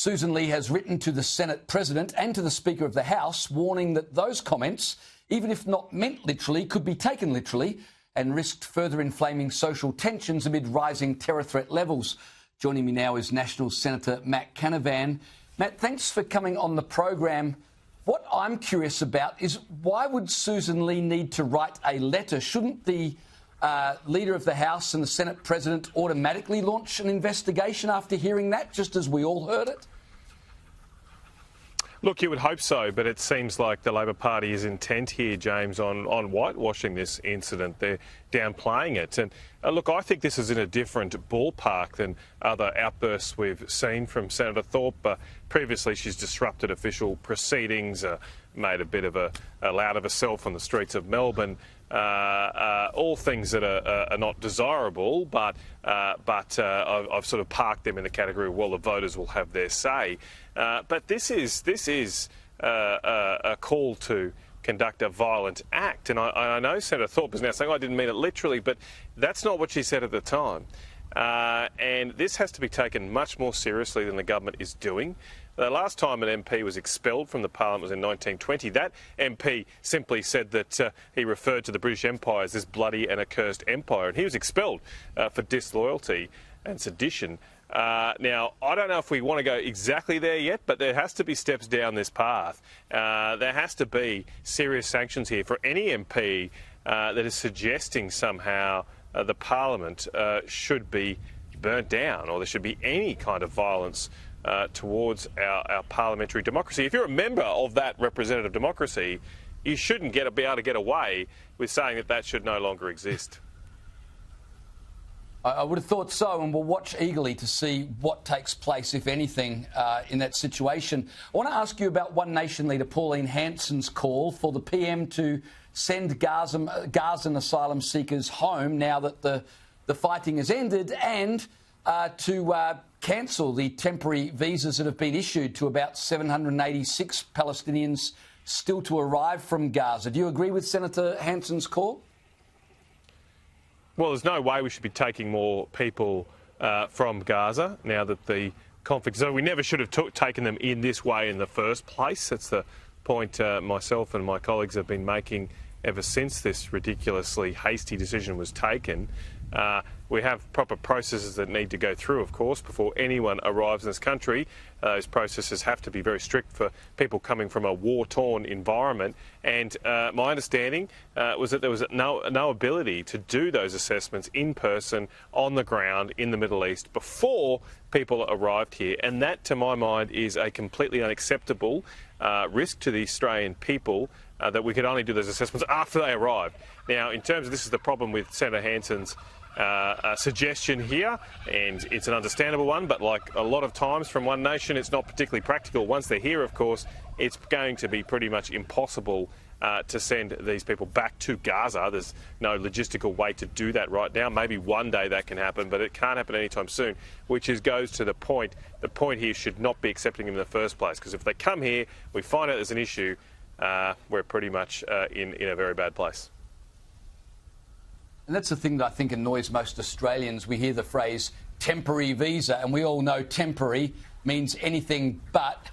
Susan Lee has written to the Senate President and to the Speaker of the House, warning that those comments, even if not meant literally, could be taken literally and risked further inflaming social tensions amid rising terror threat levels. Joining me now is National Senator M.Canavan. Matt, thanks for coming on the program. What I'm curious about is why would Susan Lee need to write a letter? Shouldn't the Leader of the House and the Senate President automatically launch an investigation after hearing that, just as we all heard it? Look, you would hope so, but it seems like the Labor Party is intent here, James, on whitewashing this incident. They're downplaying it. And look, I think this is in a different ballpark than other outbursts we've seen from Senator Thorpe. Previously, she's disrupted official proceedings, made a bit of a loud of herself on the streets of Melbourne. All things that are not desirable, but I've sort of parked them in the category of, well, the voters will have their say. But this is a call to conduct a violent act. And I know Senator Thorpe is now saying, I didn't mean it literally, but that's not what she said at the time. And this has to be taken much more seriously than the government is doing. The last time an MP was expelled from the Parliament was in 1920. That MP simply said that he referred to the British Empire as this bloody and accursed empire, and he was expelled for disloyalty and sedition. Now, I don't know if we want to go exactly there yet, but there has to be steps down this path. There has to be serious sanctions here for any MP that is suggesting somehow the Parliament should be burnt down, or there should be any kind of violence towards our parliamentary democracy. If you're a member of that representative democracy, you shouldn't be able to get away with saying that should no longer exist. I would have thought so, and we'll watch eagerly to see what takes place, if anything, in that situation. I want to ask you about One Nation leader Pauline Hanson's call for the PM to send Gazan asylum seekers home now that the fighting has ended, and to cancel the temporary visas that have been issued to about 786 Palestinians still to arrive from Gaza. Do you agree with Senator Hanson's call? Well, there's no way we should be taking more people from Gaza now that the conflict is over. We never should have taken them in this way in the first place. That's the point myself and my colleagues have been making ever since this ridiculously hasty decision was taken. We have proper processes that need to go through, of course, before anyone arrives in this country. Those processes have to be very strict for people coming from a war-torn environment. And my understanding was that there was no ability to do those assessments in person, on the ground, in the Middle East, before people arrived here. And that, to my mind, is a completely unacceptable risk to the Australian people, that we could only do those assessments after they arrived. Now, in terms of this is the problem with Senator Hanson's suggestion here, and it's an understandable one, but like a lot of times from One Nation, it's not particularly practical. Once they're here, of course, it's going to be pretty much impossible to send these people back to Gaza. There's no logistical way to do that right now. Maybe one day that can happen, but it can't happen anytime soon, which goes to the point. The point here should not be accepting them in the first place, because if they come here, we find out there's an issue, we're pretty much in a very bad place. And that's the thing that I think annoys most Australians. We hear the phrase temporary visa, and we all know temporary means anything but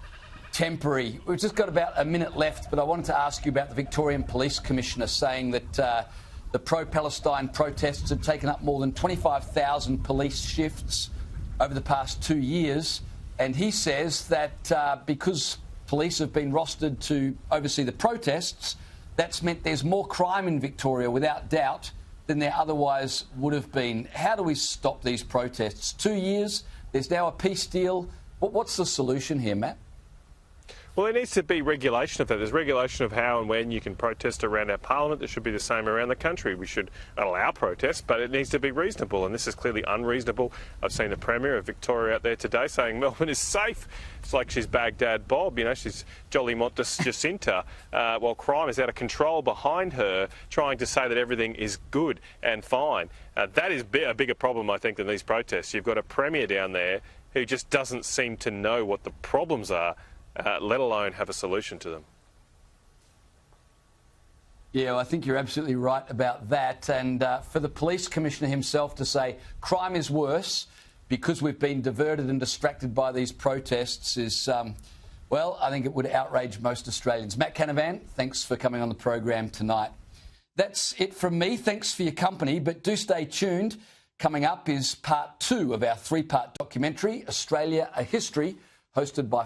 temporary. We've just got about a minute left, but I wanted to ask you about the Victorian Police Commissioner saying that the pro-Palestine protests had taken up more than 25,000 police shifts over the past 2 years. And he says that because police have been rostered to oversee the protests, that's meant there's more crime in Victoria, without doubt, than there otherwise would have been. How do we stop these protests? 2 years, there's now a peace deal. What's the solution here, Matt? Well, there needs to be regulation of that. There's regulation of how and when you can protest around our parliament. There should be the same around the country. We should allow protests, but it needs to be reasonable, and this is clearly unreasonable. I've seen the Premier of Victoria out there today saying Melbourne is safe. It's like she's Baghdad Bob, you know, she's Jolly Montes Jacinta, while crime is out of control behind her, trying to say that everything is good and fine. That is a bigger problem, I think, than these protests. You've got a Premier down there who just doesn't seem to know what the problems are, let alone have a solution to them. Yeah, well, I think you're absolutely right about that. And for the police commissioner himself to say crime is worse because we've been diverted and distracted by these protests is, well, I think it would outrage most Australians. M.Canavan, thanks for coming on the program tonight. That's it from me. Thanks for your company, but do stay tuned. Coming up is part 2 of our 3-part documentary, Australia, A History, hosted by